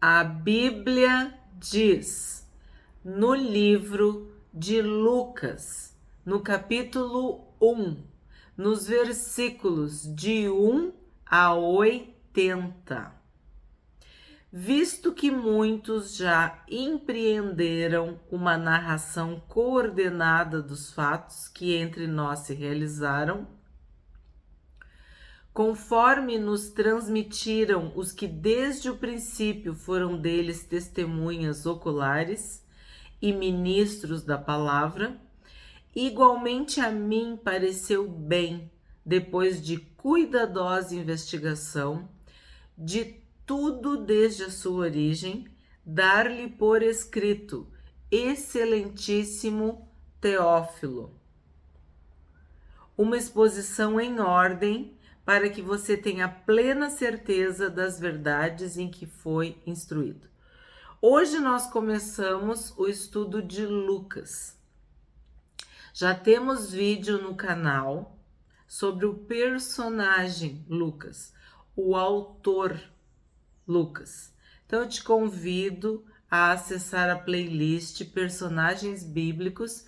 A Bíblia diz no livro de Lucas, no capítulo 1, nos versículos de 1 a 80. Visto que muitos já empreenderam uma narração coordenada dos fatos que entre nós se realizaram, conforme nos transmitiram os que desde o princípio foram deles testemunhas oculares e ministros da palavra, igualmente a mim pareceu bem, depois de cuidadosa investigação de tudo desde a sua origem, dar-lhe por escrito, excelentíssimo Teófilo, uma exposição em ordem para que você tenha plena certeza das verdades em que foi instruído. Hoje nós começamos o estudo de Lucas. Já temos vídeo no canal sobre o personagem Lucas, o autor Lucas. Então eu te convido a acessar a playlist Personagens Bíblicos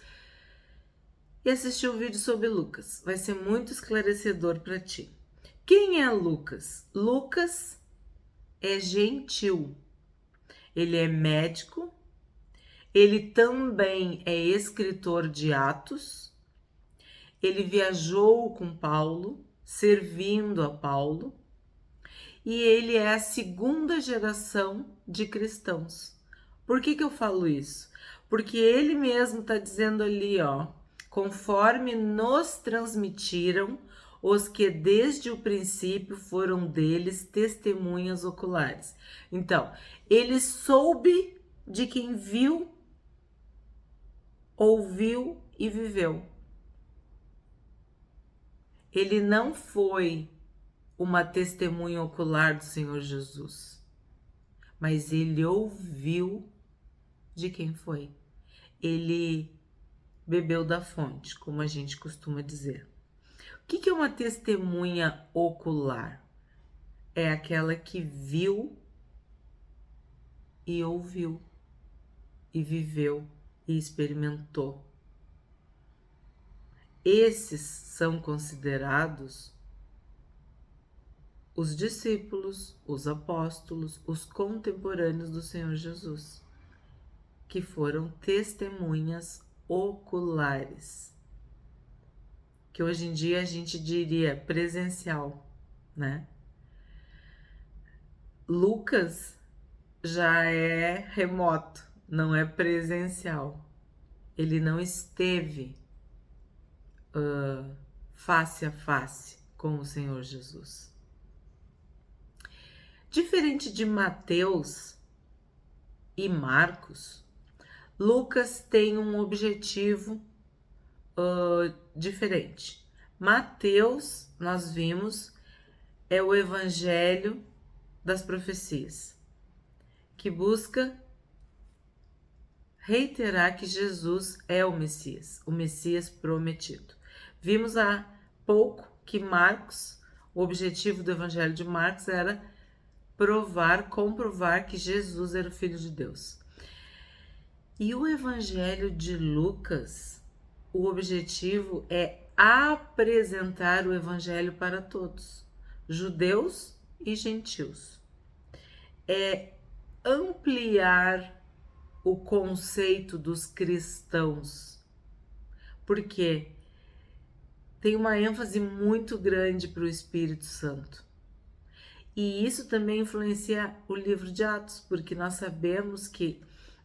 e assistir o vídeo sobre Lucas. Vai ser muito esclarecedor para ti. Quem é Lucas? Lucas é gentil. Ele é médico. Ele também é escritor de Atos. Ele viajou com Paulo, servindo a Paulo. E ele é a segunda geração de cristãos. Por que eu falo isso? Porque ele mesmo está dizendo ali, conforme nos transmitiram os que desde o princípio foram deles testemunhas oculares. Então, ele soube de quem viu, ouviu e viveu. Ele não foi uma testemunha ocular do Senhor Jesus, mas ele ouviu de quem foi. Ele bebeu da fonte, como a gente costuma dizer. O que é uma testemunha ocular? É aquela que viu e ouviu, e viveu e experimentou. Esses são considerados os discípulos, os apóstolos, os contemporâneos do Senhor Jesus, que foram testemunhas oculares, que hoje em dia a gente diria presencial, né? Lucas já é remoto, não é presencial. Ele não esteve face a face com o Senhor Jesus. Diferente de Mateus e Marcos, Lucas tem um objetivo diferente. Mateus, nós vimos, é o evangelho das profecias, que busca reiterar que Jesus é o Messias prometido. Vimos há pouco que Marcos, o objetivo do evangelho de Marcos era comprovar que Jesus era o Filho de Deus. E o evangelho de Lucas, o objetivo é apresentar o evangelho para todos, judeus e gentios. É ampliar o conceito dos cristãos, porque tem uma ênfase muito grande para o Espírito Santo. E isso também influencia o livro de Atos, porque nós sabemos que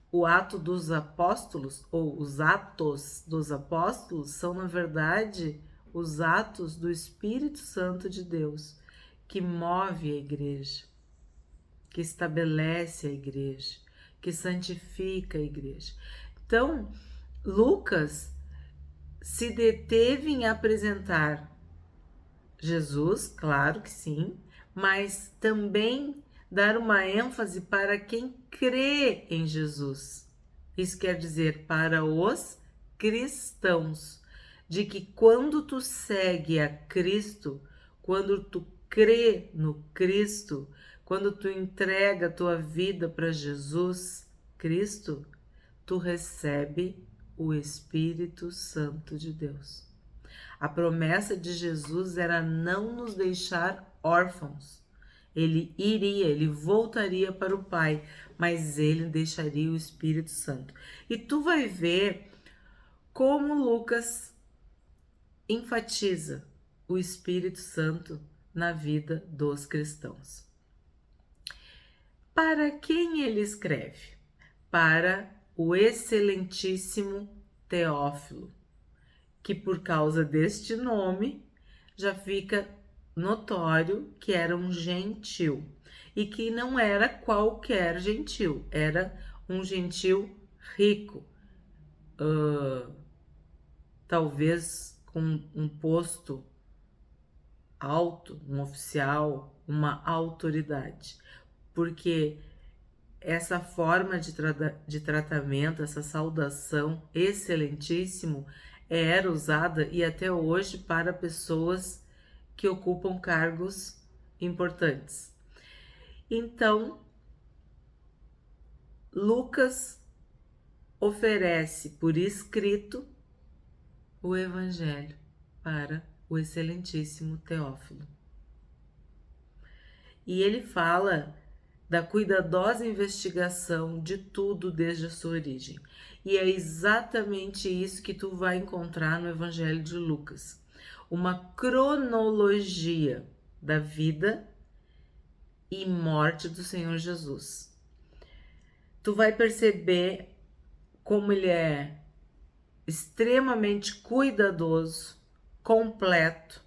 o ato dos apóstolos, ou os atos dos apóstolos, são, na verdade, os atos do Espírito Santo de Deus, que move a igreja, que estabelece a igreja, que santifica a igreja. Então, Lucas se deteve em apresentar Jesus, claro que sim, mas também dar uma ênfase para quem crê em Jesus. Isso quer dizer para os cristãos, de que quando tu segue a Cristo, quando tu crê no Cristo, quando tu entrega a tua vida para Jesus Cristo, tu recebe o Espírito Santo de Deus. A promessa de Jesus era não nos deixar órfãos. Ele voltaria para o Pai, mas ele deixaria o Espírito Santo. E tu vai ver como Lucas enfatiza o Espírito Santo na vida dos cristãos. Para quem ele escreve? Para o excelentíssimo Teófilo, que por causa deste nome já fica notório que era um gentil e que não era qualquer gentil, era um gentil rico, talvez com um posto alto, um oficial, uma autoridade, porque essa forma de tratamento, essa saudação excelentíssimo era usada e até hoje para pessoas que ocupam cargos importantes. Então, Lucas oferece por escrito o Evangelho para o excelentíssimo Teófilo. E ele fala da cuidadosa investigação de tudo desde a sua origem. E é exatamente isso que tu vai encontrar no Evangelho de Lucas. Uma cronologia da vida e morte do Senhor Jesus. Tu vai perceber como ele é extremamente cuidadoso, completo,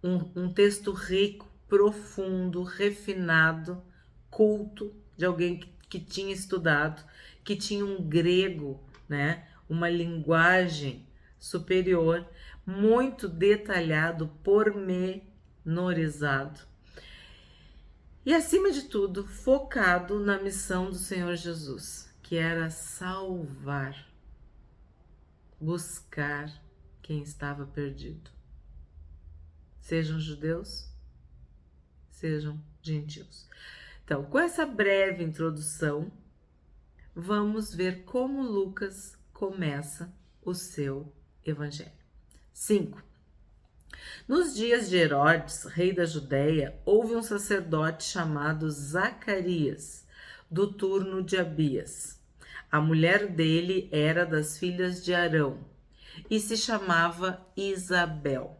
um texto rico, profundo, refinado, culto, de alguém que tinha estudado, que tinha um grego, né, uma linguagem superior, muito detalhado, pormenorizado. E acima de tudo, focado na missão do Senhor Jesus, que era salvar, buscar quem estava perdido. Sejam judeus, sejam gentios. Então, com essa breve introdução, vamos ver como Lucas começa o seu evangelho. 5. Nos dias de Herodes, rei da Judéia, houve um sacerdote chamado Zacarias, do turno de Abias. A mulher dele era das filhas de Arão e se chamava Isabel.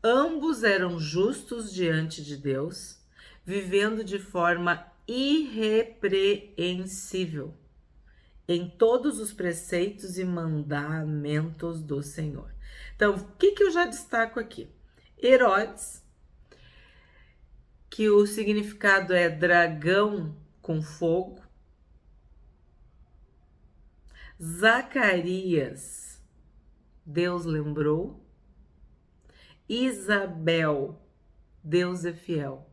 Ambos eram justos diante de Deus, vivendo de forma irrepreensível em todos os preceitos e mandamentos do Senhor. Então, o que eu já destaco aqui? Herodes, que o significado é dragão com fogo. Zacarias, Deus lembrou. Isabel, Deus é fiel.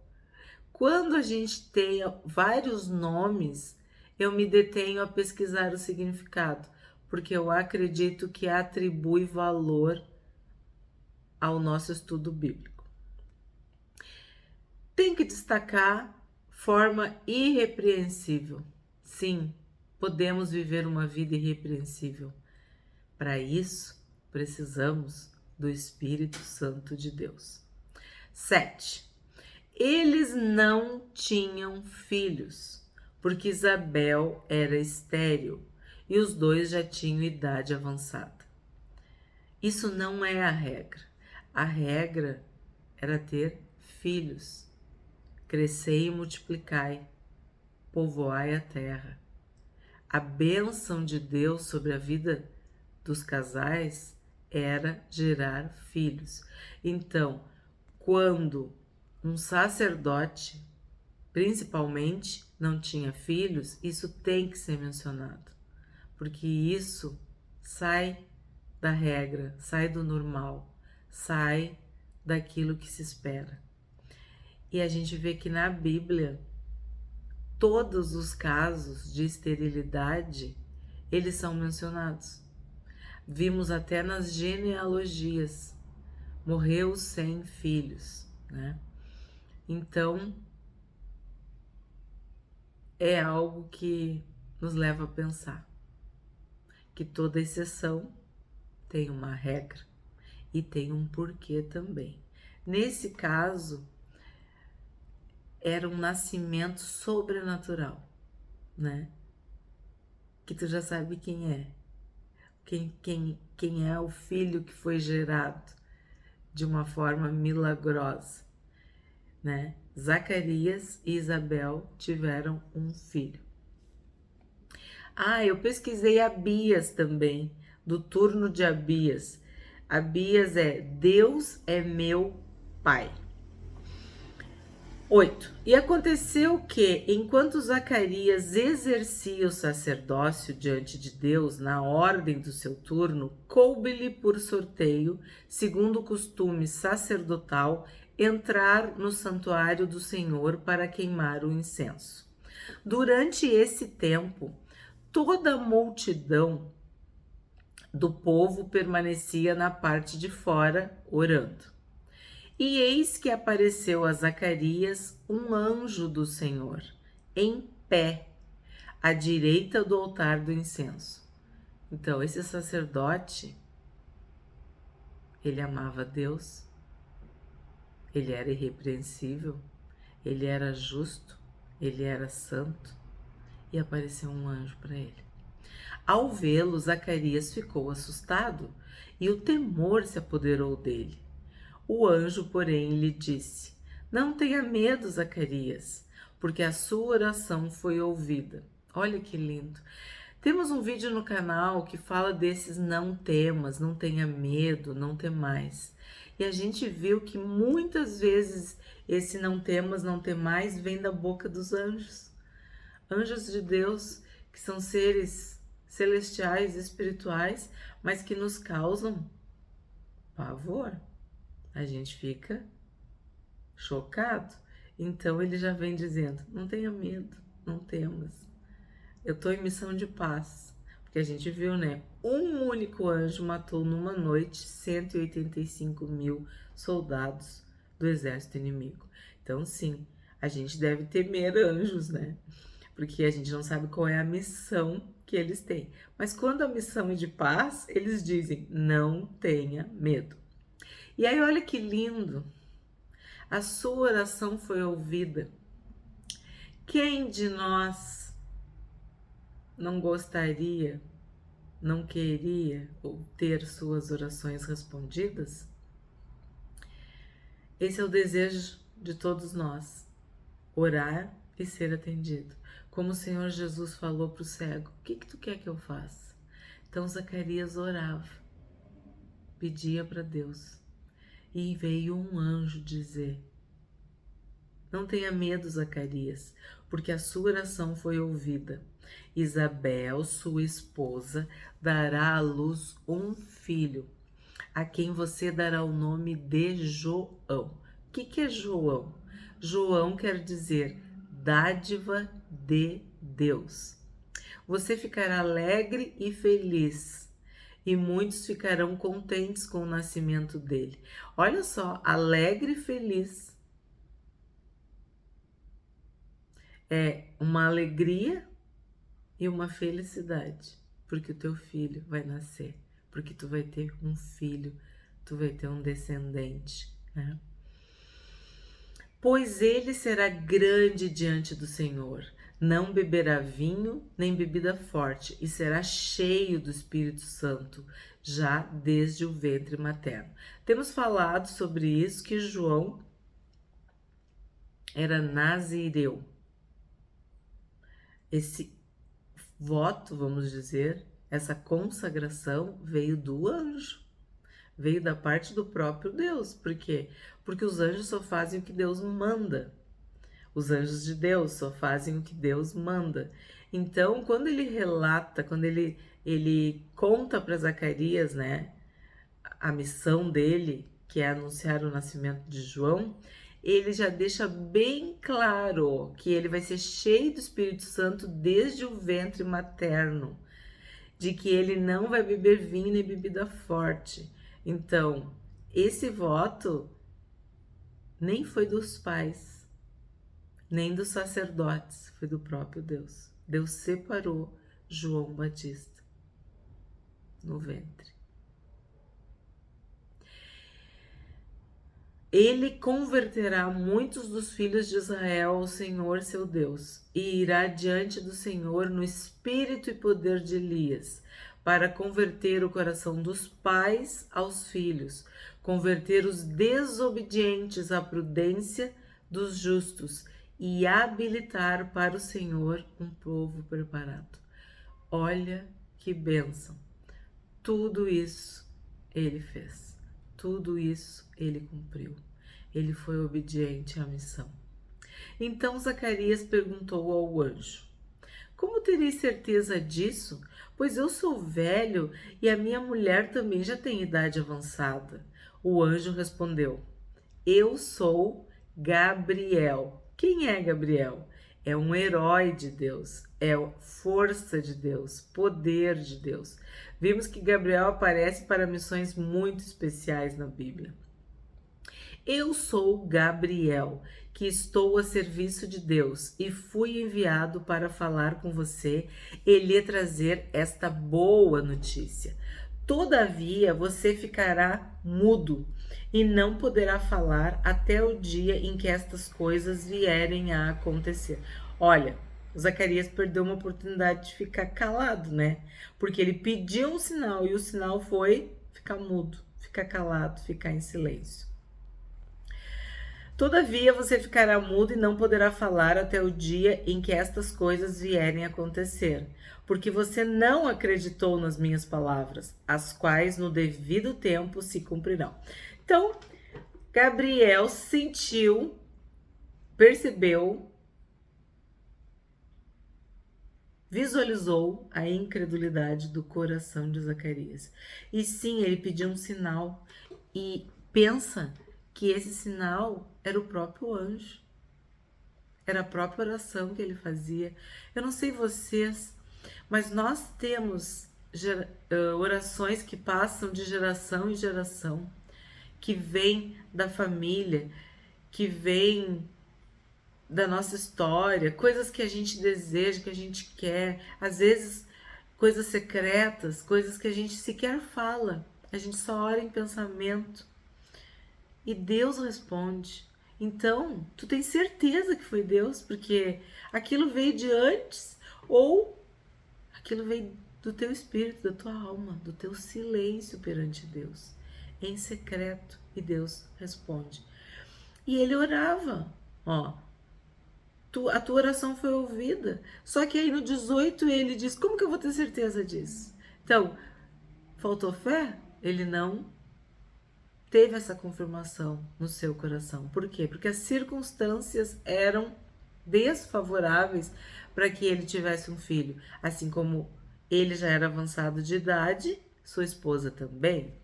Quando a gente tem vários nomes, eu me detenho a pesquisar o significado, porque eu acredito que atribui valor ao nosso estudo bíblico. Tem que destacar forma irrepreensível. Sim, podemos viver uma vida irrepreensível. Para isso, precisamos do Espírito Santo de Deus. 7. Eles não tinham filhos, porque Isabel era estéril e os dois já tinham idade avançada. Isso não é a regra. A regra era ter filhos. Crescei e multiplicai, povoai a terra. A bênção de Deus sobre a vida dos casais era gerar filhos. Então, quando um sacerdote, principalmente, não tinha filhos, isso tem que ser mencionado, porque isso sai da regra, sai do normal, sai daquilo que se espera. E a gente vê que na Bíblia, todos os casos de esterilidade, eles são mencionados. Vimos até nas genealogias, morreu sem filhos, né? Então, é algo que nos leva a pensar que toda exceção tem uma regra e tem um porquê também. Nesse caso, era um nascimento sobrenatural, né? Que tu já sabe quem é. Quem é o filho que foi gerado de uma forma milagrosa, né? Zacarias e Isabel tiveram um filho. Eu pesquisei Abias também, do turno de Abias. Abias é Deus é meu Pai. 8. E aconteceu que, enquanto Zacarias exercia o sacerdócio diante de Deus na ordem do seu turno, coube-lhe por sorteio, segundo o costume sacerdotal, entrar no santuário do Senhor para queimar o incenso. Durante esse tempo, toda a multidão do povo permanecia na parte de fora, orando. E eis que apareceu a Zacarias um anjo do Senhor, em pé, à direita do altar do incenso. Então, esse sacerdote, ele amava Deus, ele era irrepreensível, ele era justo, ele era santo, e apareceu um anjo para ele. Ao vê-lo, Zacarias ficou assustado, e o temor se apoderou dele. O anjo, porém, lhe disse: Não tenha medo, Zacarias, porque a sua oração foi ouvida. Olha que lindo. Temos um vídeo no canal que fala desses não temas, não tenha medo, não temais. E a gente viu que muitas vezes esse não temas, não temais vem da boca dos anjos. Anjos de Deus, que são seres celestiais, espirituais, mas que nos causam pavor. A gente fica chocado. Então ele já vem dizendo: não tenha medo, não temas. Eu estou em missão de paz. Porque a gente viu, né? Um único anjo matou numa noite 185 mil soldados do exército inimigo. Então, sim, a gente deve temer anjos, né? Porque a gente não sabe qual é a missão que eles têm. Mas quando a missão é de paz, eles dizem: não tenha medo. E aí, olha que lindo, a sua oração foi ouvida. Quem de nós não gostaria, não queria ter suas orações respondidas? Esse é o desejo de todos nós, orar e ser atendido. Como o Senhor Jesus falou para o cego: o que tu quer que eu faça? Então Zacarias orava, pedia para Deus. E veio um anjo dizer: não tenha medo, Zacarias, porque a sua oração foi ouvida. Isabel, sua esposa, dará à luz um filho, a quem você dará o nome de João. O que é João? João quer dizer dádiva de Deus. Você ficará alegre e feliz, e muitos ficarão contentes com o nascimento dele. Olha só, alegre e feliz. É uma alegria e uma felicidade, porque o teu filho vai nascer, porque tu vai ter um filho, tu vai ter um descendente, né? Pois ele será grande diante do Senhor, não beberá vinho nem bebida forte, e será cheio do Espírito Santo, já desde o ventre materno. Temos falado sobre isso, que João era nazireu. Esse voto, vamos dizer, essa consagração veio do anjo, veio da parte do próprio Deus. Por quê? Porque os anjos só fazem o que Deus manda. Os anjos de Deus só fazem o que Deus manda. Então, quando ele relata, quando ele conta para Zacarias, né, a missão dele, que é anunciar o nascimento de João, ele já deixa bem claro que ele vai ser cheio do Espírito Santo desde o ventre materno, de que ele não vai beber vinho nem bebida forte. Então, esse voto nem foi dos pais, nem dos sacerdotes, foi do próprio Deus. Deus separou João Batista no ventre. Ele converterá muitos dos filhos de Israel ao Senhor seu Deus, e irá diante do Senhor no espírito e poder de Elias, para converter o coração dos pais aos filhos, converter os desobedientes à prudência dos justos e habilitar para o Senhor um povo preparado. Olha que bênção! Tudo isso ele fez. Tudo isso ele cumpriu. Ele foi obediente à missão. Então Zacarias perguntou ao anjo: Como terei certeza disso? Pois eu sou velho e a minha mulher também já tem idade avançada. O anjo respondeu: Eu sou Gabriel. Quem é Gabriel? É um herói de Deus, é força de Deus, poder de Deus. Vimos que Gabriel aparece para missões muito especiais na Bíblia. Eu sou Gabriel, que estou a serviço de Deus e fui enviado para falar com você e lhe trazer esta boa notícia. Todavia, você ficará mudo e não poderá falar até o dia em que estas coisas vierem a acontecer. Olha, Zacarias perdeu uma oportunidade de ficar calado, né? Porque ele pediu um sinal e o sinal foi ficar mudo, ficar calado, ficar em silêncio. Todavia, você ficará mudo e não poderá falar até o dia em que estas coisas vierem a acontecer, porque você não acreditou nas minhas palavras, as quais no devido tempo se cumprirão. Então, Gabriel sentiu, percebeu, visualizou a incredulidade do coração de Zacarias. E sim, ele pediu um sinal e pensa que esse sinal era o próprio anjo. Era a própria oração que ele fazia. Eu não sei vocês, mas nós temos orações que passam de geração em geração, que vêm da família, que vêm da nossa história, coisas que a gente deseja, que a gente quer, às vezes coisas secretas, coisas que a gente sequer fala, a gente só ora em pensamento e Deus responde. Então, tu tem certeza que foi Deus, porque aquilo veio de antes ou aquilo veio do teu espírito, da tua alma, do teu silêncio perante Deus, em secreto, e Deus responde. E ele orava, ó, a tua oração foi ouvida. Só que aí no 18 ele diz, como que eu vou ter certeza disso? Então, faltou fé? Ele não teve essa confirmação no seu coração. Por quê? Porque as circunstâncias eram desfavoráveis para que ele tivesse um filho. Assim como ele já era avançado de idade, sua esposa também.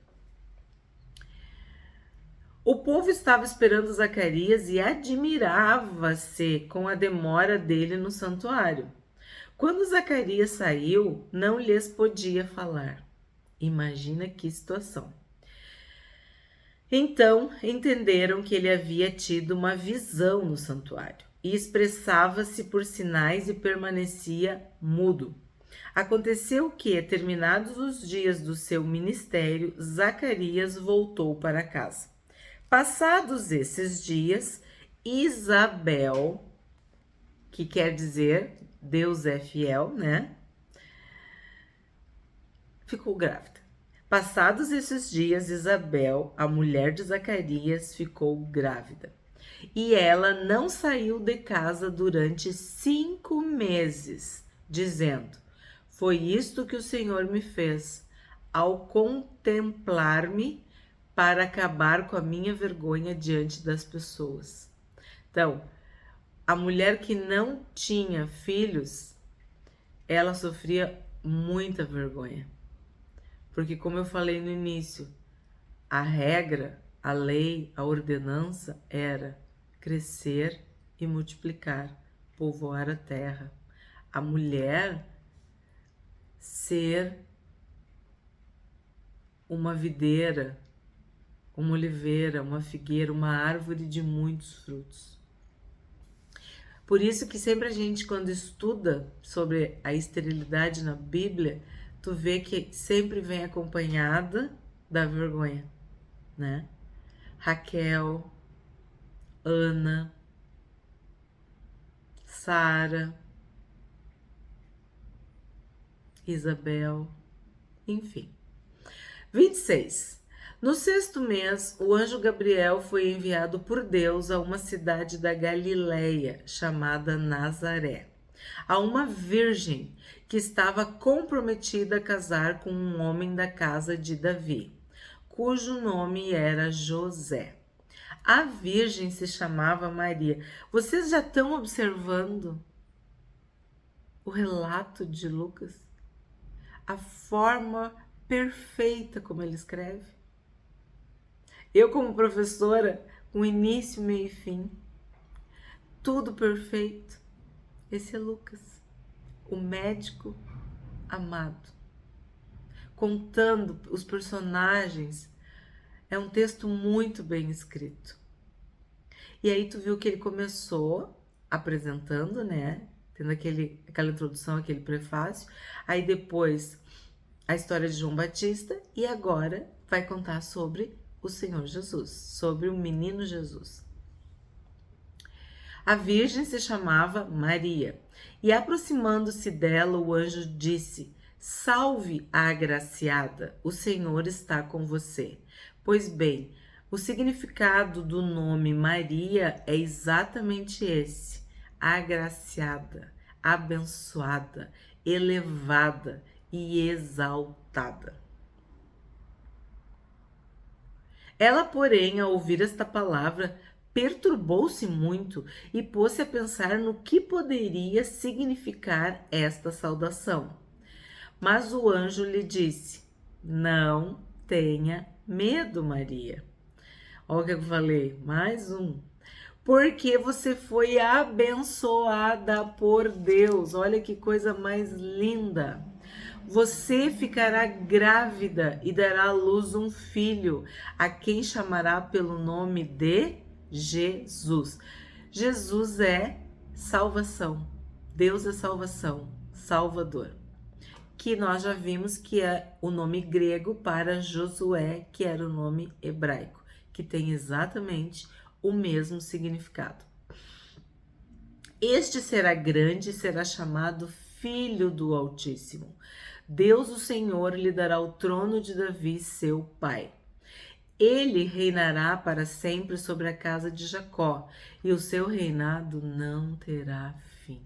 O povo estava esperando Zacarias e admirava-se com a demora dele no santuário. Quando Zacarias saiu, não lhes podia falar. Imagina que situação. Então entenderam que ele havia tido uma visão no santuário e expressava-se por sinais e permanecia mudo. Aconteceu que, terminados os dias do seu ministério, Zacarias voltou para casa. Passados esses dias, Isabel, que quer dizer Deus é fiel, né? Ficou grávida. Passados esses dias, Isabel, a mulher de Zacarias, ficou grávida. E ela não saiu de casa durante 5 meses, dizendo: Foi isto que o Senhor me fez, ao contemplar-me para acabar com a minha vergonha diante das pessoas. Então, a mulher que não tinha filhos, ela sofria muita vergonha. Porque, como eu falei no início, a regra, a lei, a ordenança era crescer e multiplicar, povoar a terra. A mulher ser uma videira, uma oliveira, uma figueira, uma árvore de muitos frutos. Por isso que sempre a gente, quando estuda sobre a esterilidade na Bíblia, tu vê que sempre vem acompanhada da vergonha, né? Raquel, Ana, Sara, Isabel, enfim. 26. No 6º mês, o anjo Gabriel foi enviado por Deus a uma cidade da Galileia, chamada Nazaré, a uma virgem que estava comprometida a casar com um homem da casa de Davi, cujo nome era José. A virgem se chamava Maria. Vocês já estão observando o relato de Lucas? A forma perfeita como ele escreve? Eu, como professora, com início, meio e fim, tudo perfeito. Esse é Lucas, o médico amado, contando os personagens. É um texto muito bem escrito. E aí tu viu que ele começou apresentando, né? Tendo aquela introdução, aquele prefácio. Aí depois a história de João Batista. E agora vai contar sobre o Senhor Jesus, sobre o menino Jesus. A virgem se chamava Maria. E aproximando-se dela, o anjo disse: Salve, agraciada, o Senhor está com você. Pois bem, o significado do nome Maria é exatamente esse: agraciada, abençoada, elevada e exaltada. Ela, porém, ao ouvir esta palavra, perturbou-se muito e pôs-se a pensar no que poderia significar esta saudação. Mas o anjo lhe disse: Não tenha medo, Maria. Olha o que eu falei, mais um. Porque você foi abençoada por Deus. Olha que coisa mais linda. Você ficará grávida e dará à luz um filho, a quem chamará pelo nome de Jesus. Jesus é salvação. Deus é salvação, Salvador. Que nós já vimos que é o nome grego para Josué, que era o nome hebraico, que tem exatamente o mesmo significado. Este será grande e será chamado Filho do Altíssimo. Deus, o Senhor, lhe dará o trono de Davi, seu pai. Ele reinará para sempre sobre a casa de Jacó, e o seu reinado não terá fim.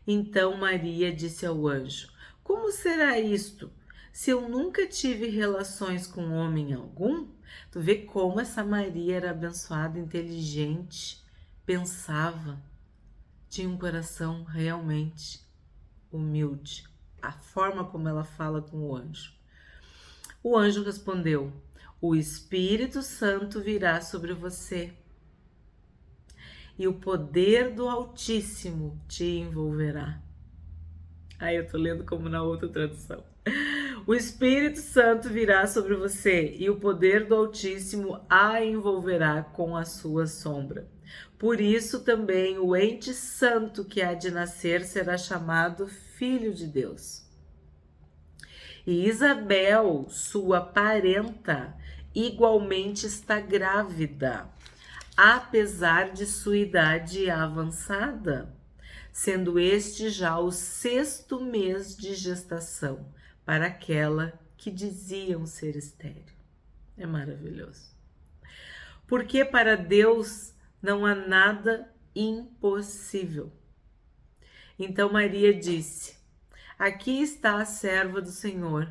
Então Maria disse ao anjo: Como será isto, se eu nunca tive relações com homem algum? Tu vê como essa Maria era abençoada, inteligente, pensava, tinha um coração realmente humilde. A forma como ela fala com o anjo. O anjo respondeu: O Espírito Santo virá sobre você, e o poder do Altíssimo te envolverá. Aí eu tô lendo como na outra tradução. O Espírito Santo virá sobre você, e o poder do Altíssimo a envolverá com a sua sombra. Por isso também o ente santo que há de nascer será chamado Filho de Deus. E Isabel, sua parenta, igualmente está grávida, apesar de sua idade avançada, sendo este já o 6º mês de gestação para aquela que diziam ser estéril. É maravilhoso. Porque para Deus não há nada impossível. Então Maria disse: Aqui está a serva do Senhor,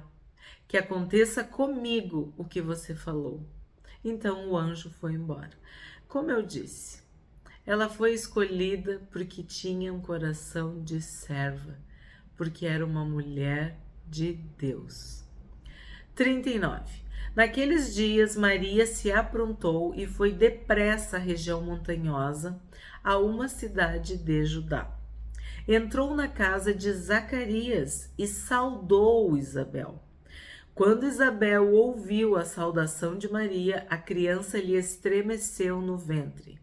que aconteça comigo o que você falou. Então o anjo foi embora. Como eu disse, ela foi escolhida porque tinha um coração de serva, porque era uma mulher de Deus. 39. Naqueles dias, Maria se aprontou e foi depressa à região montanhosa, a uma cidade de Judá. Entrou na casa de Zacarias e saudou Isabel. Quando Isabel ouviu a saudação de Maria, a criança lhe estremeceu no ventre.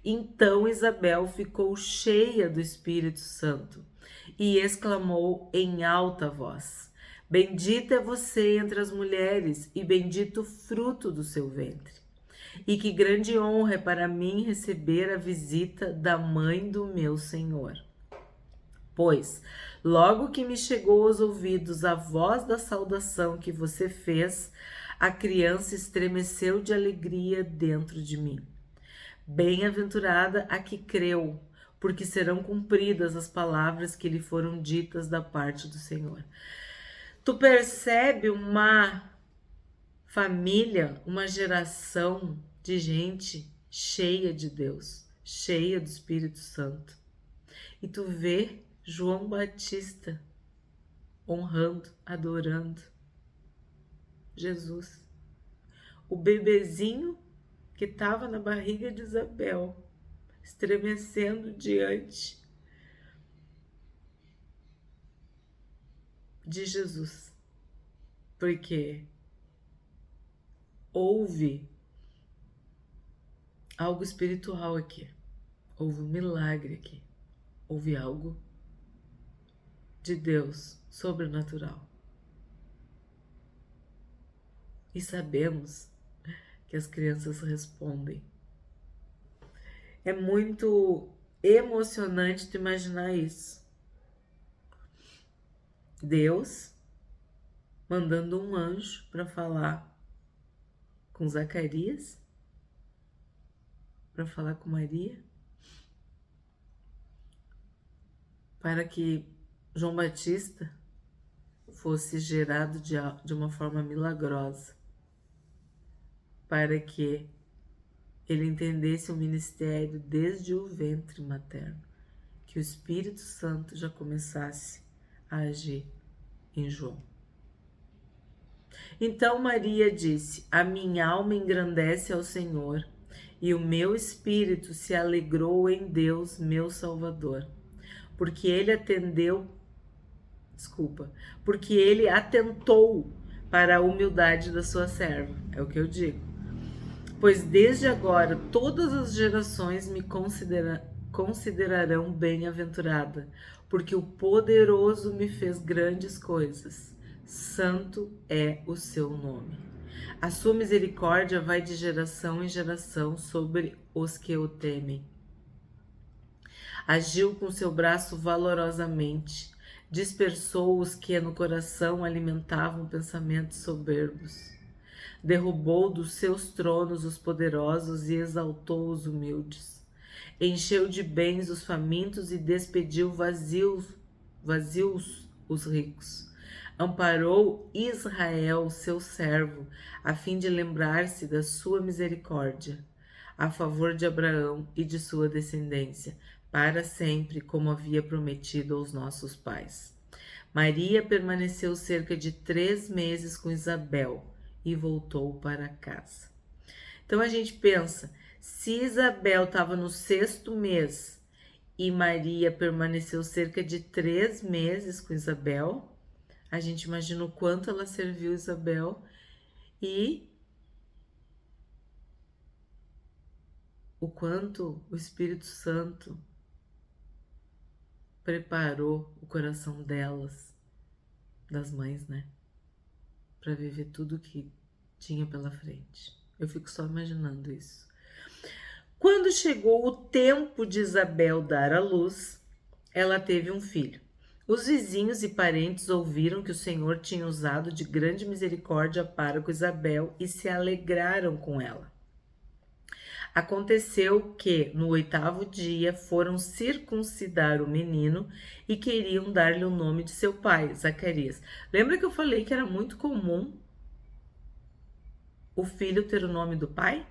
Então Isabel ficou cheia do Espírito Santo e exclamou em alta voz: Bendita é você entre as mulheres, e bendito o fruto do seu ventre. E que grande honra é para mim receber a visita da mãe do meu Senhor. Pois, logo que me chegou aos ouvidos a voz da saudação que você fez, a criança estremeceu de alegria dentro de mim. Bem-aventurada a que creu, porque serão cumpridas as palavras que lhe foram ditas da parte do Senhor. Tu percebe uma família, uma geração de gente cheia de Deus, cheia do Espírito Santo. E tu vê João Batista honrando, adorando Jesus. O bebezinho que estava na barriga de Isabel, estremecendo diante de Jesus. Porque houve algo espiritual aqui. Houve um milagre aqui. Houve algo de Deus sobrenatural. E sabemos que as crianças respondem. É muito emocionante tu imaginar isso. Deus mandando um anjo para falar com Zacarias, para falar com Maria, para que João Batista fosse gerado de uma forma milagrosa, para que ele entendesse o ministério desde o ventre materno, que o Espírito Santo já começasse a agir em João. Então Maria disse: A minha alma engrandece ao Senhor, e o meu espírito se alegrou em Deus, meu Salvador, porque ele atentou para a humildade da sua serva. É o que eu digo. Pois desde agora todas as gerações me considerarão bem-aventurada, porque o poderoso me fez grandes coisas. Santo é o seu nome. A sua misericórdia vai de geração em geração sobre os que o temem. Agiu com seu braço valorosamente, dispersou os que no coração alimentavam pensamentos soberbos. Derrubou dos seus tronos os poderosos e exaltou os humildes. Encheu de bens os famintos e despediu vazios os ricos. Amparou Israel, seu servo, a fim de lembrar-se da sua misericórdia, a favor de Abraão e de sua descendência, para sempre, como havia prometido aos nossos pais. Maria permaneceu cerca de 3 meses com Isabel e voltou para casa. Então a gente pensa, se Isabel estava no 6º mês e Maria permaneceu cerca de 3 meses com Isabel, a gente imagina o quanto ela serviu Isabel e o quanto o Espírito Santo preparou o coração delas, das mães, né? Para viver tudo que tinha pela frente. Eu fico só imaginando isso. Quando chegou o tempo de Isabel dar à luz, ela teve um filho. Os vizinhos e parentes ouviram que o Senhor tinha usado de grande misericórdia para com Isabel e se alegraram com ela. Aconteceu que, no 8º dia, foram circuncidar o menino e queriam dar-lhe o nome de seu pai, Zacarias. Lembra que eu falei que era muito comum o filho ter o nome do pai?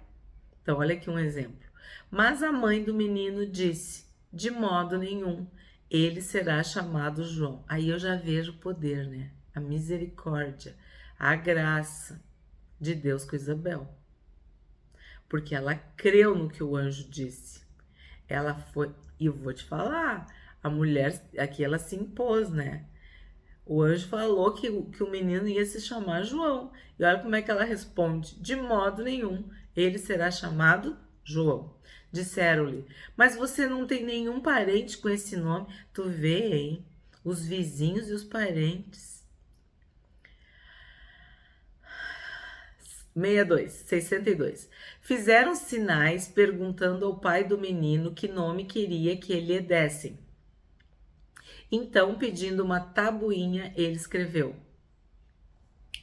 Então, olha aqui um exemplo. Mas a mãe do menino disse: de modo nenhum, ele será chamado João. Aí eu já vejo o poder, né? A misericórdia, a graça de Deus com Isabel. Porque ela creu no que o anjo disse. Ela foi, e eu vou te falar, a mulher aqui ela se impôs, né? O anjo falou que o menino ia se chamar João. E olha como é que ela responde: de modo nenhum, ele será chamado João. Disseram-lhe: mas você não tem nenhum parente com esse nome? Tu vê, hein? Os vizinhos e os parentes. 62. Fizeram sinais perguntando ao pai do menino que nome queria que lhe dessem. Então, pedindo uma tabuinha, ele escreveu: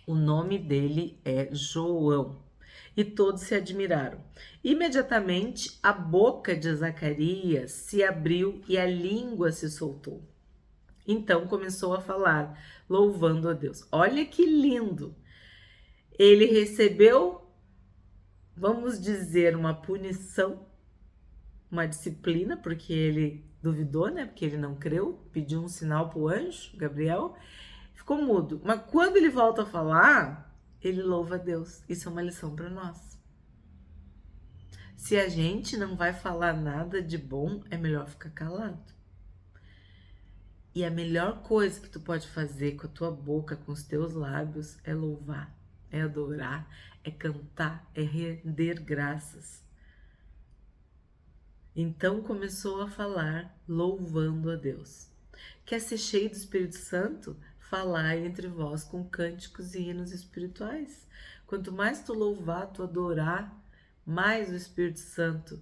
o nome dele é João. E todos se admiraram. Imediatamente, a boca de Zacarias se abriu e a língua se soltou. Então começou a falar, louvando a Deus. Olha que lindo! Ele recebeu, vamos dizer, uma punição, uma disciplina, porque ele duvidou, né? Porque ele não creu, pediu um sinal para o anjo, Gabriel, ficou mudo. Mas quando ele volta a falar, ele louva a Deus. Isso é uma lição para nós. Se a gente não vai falar nada de bom, é melhor ficar calado. E a melhor coisa que tu pode fazer com a tua boca, com os teus lábios, é louvar, é adorar, é cantar, é render graças. Então começou a falar, louvando a Deus. Quer ser cheio do Espírito Santo? Falai entre vós com cânticos e hinos espirituais. Quanto mais tu louvar, tu adorar, mais o Espírito Santo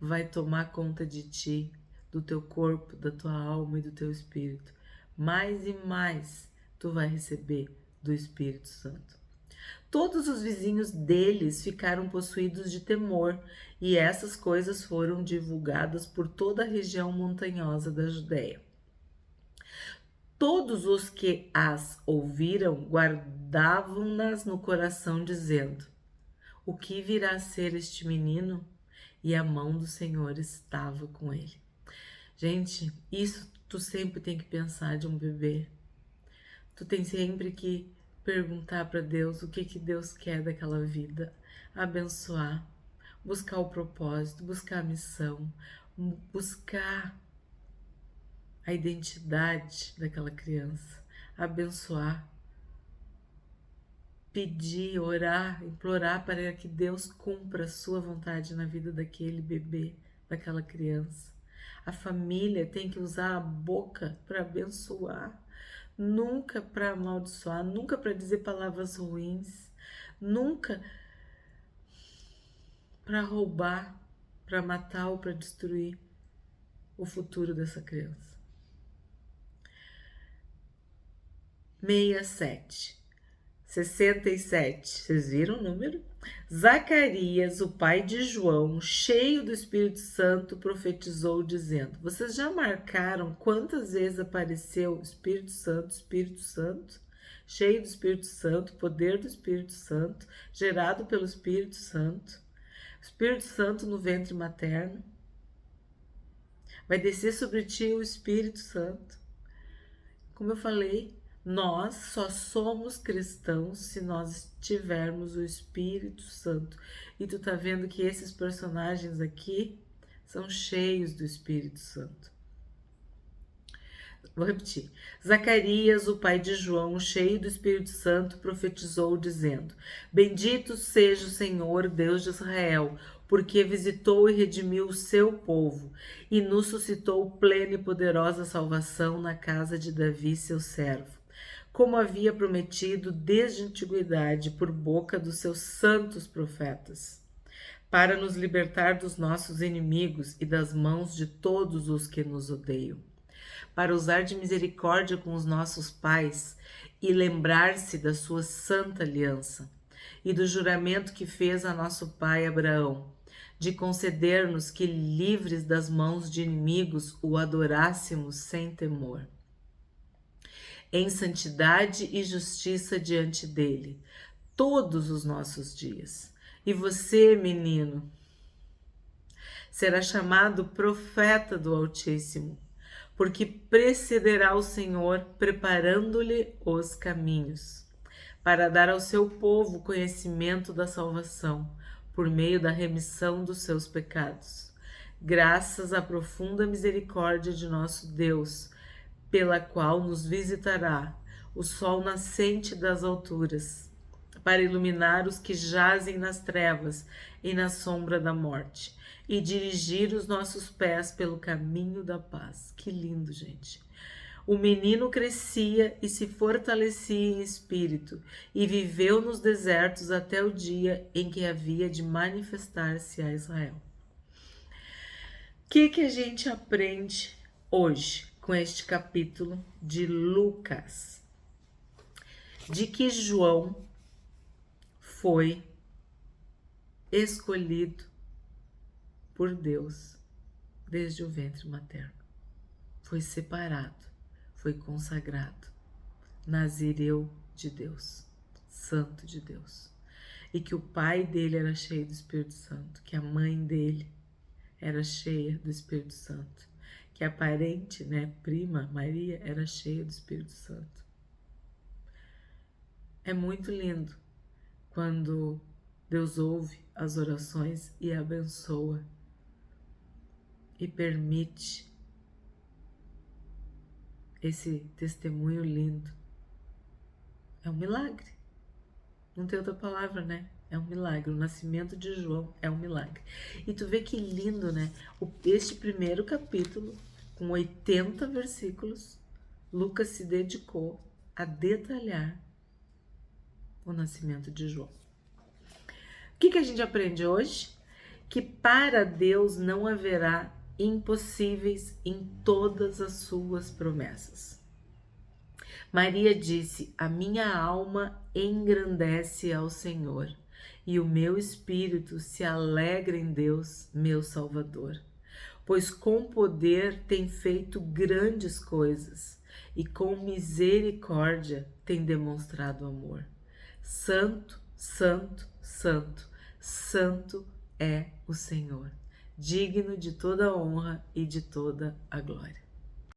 vai tomar conta de ti, do teu corpo, da tua alma e do teu espírito. Mais e mais tu vai receber do Espírito Santo. Todos os vizinhos deles ficaram possuídos de temor, e essas coisas foram divulgadas por toda a região montanhosa da Judéia. Todos os que as ouviram guardavam-nas no coração, dizendo: o que virá a ser este menino? E a mão do Senhor estava com ele. Gente, isso tu sempre tem que pensar de um bebê. Tu tem sempre que perguntar para Deus o que Deus quer daquela vida, abençoar, buscar o propósito, buscar a missão, buscar a identidade daquela criança, abençoar, pedir, orar, implorar para que Deus cumpra a sua vontade na vida daquele bebê, daquela criança. A família tem que usar a boca para abençoar, nunca para amaldiçoar, nunca para dizer palavras ruins, nunca para roubar, para matar ou para destruir o futuro dessa criança. 67. Vocês viram o número? Zacarias, o pai de João, cheio do Espírito Santo, profetizou dizendo: vocês já marcaram quantas vezes apareceu Espírito Santo, cheio do Espírito Santo, poder do Espírito Santo, gerado pelo Espírito Santo, Espírito Santo no ventre materno? Vai descer sobre ti o Espírito Santo. Como eu falei, nós só somos cristãos se nós tivermos o Espírito Santo. E tu tá vendo que esses personagens aqui são cheios do Espírito Santo. Vou repetir. Zacarias, o pai de João, cheio do Espírito Santo, profetizou dizendo: bendito seja o Senhor, Deus de Israel, porque visitou e redimiu o seu povo e nos suscitou plena e poderosa salvação na casa de Davi, seu servo, como havia prometido desde a antiguidade por boca dos seus santos profetas, para nos libertar dos nossos inimigos e das mãos de todos os que nos odeiam, para usar de misericórdia com os nossos pais e lembrar-se da sua santa aliança e do juramento que fez a nosso pai Abraão, de conceder-nos que, livres das mãos de inimigos, o adorássemos sem temor, em santidade e justiça diante dele, todos os nossos dias. E você, menino, será chamado profeta do Altíssimo, porque precederá o Senhor, preparando-lhe os caminhos, para dar ao seu povo conhecimento da salvação, por meio da remissão dos seus pecados, graças à profunda misericórdia de nosso Deus, pela qual nos visitará o sol nascente das alturas, para iluminar os que jazem nas trevas e na sombra da morte, e dirigir os nossos pés pelo caminho da paz. Que lindo, gente! O menino crescia e se fortalecia em espírito, e viveu nos desertos até o dia em que havia de manifestar-se a Israel. O que a gente aprende hoje com este capítulo de Lucas? De que João foi escolhido por Deus desde o ventre materno. Foi separado, foi consagrado, nazireu de Deus, santo de Deus. E que o pai dele era cheio do Espírito Santo, que a mãe dele era cheia do Espírito Santo, que a parente, prima Maria, era cheia do Espírito Santo. É muito lindo quando Deus ouve as orações e abençoa e permite esse testemunho lindo. É um milagre. Não tem outra palavra, né? É um milagre. O nascimento de João é um milagre. E tu vê que lindo, né? Este primeiro capítulo, com 80 versículos, Lucas se dedicou a detalhar o nascimento de João. O que a gente aprende hoje? Que para Deus não haverá impossíveis em todas as suas promessas. Maria disse: a minha alma engrandece ao Senhor, e o meu espírito se alegra em Deus, meu Salvador, pois com poder tem feito grandes coisas, e com misericórdia tem demonstrado amor. Santo, santo, santo, santo é o Senhor, digno de toda a honra e de toda a glória.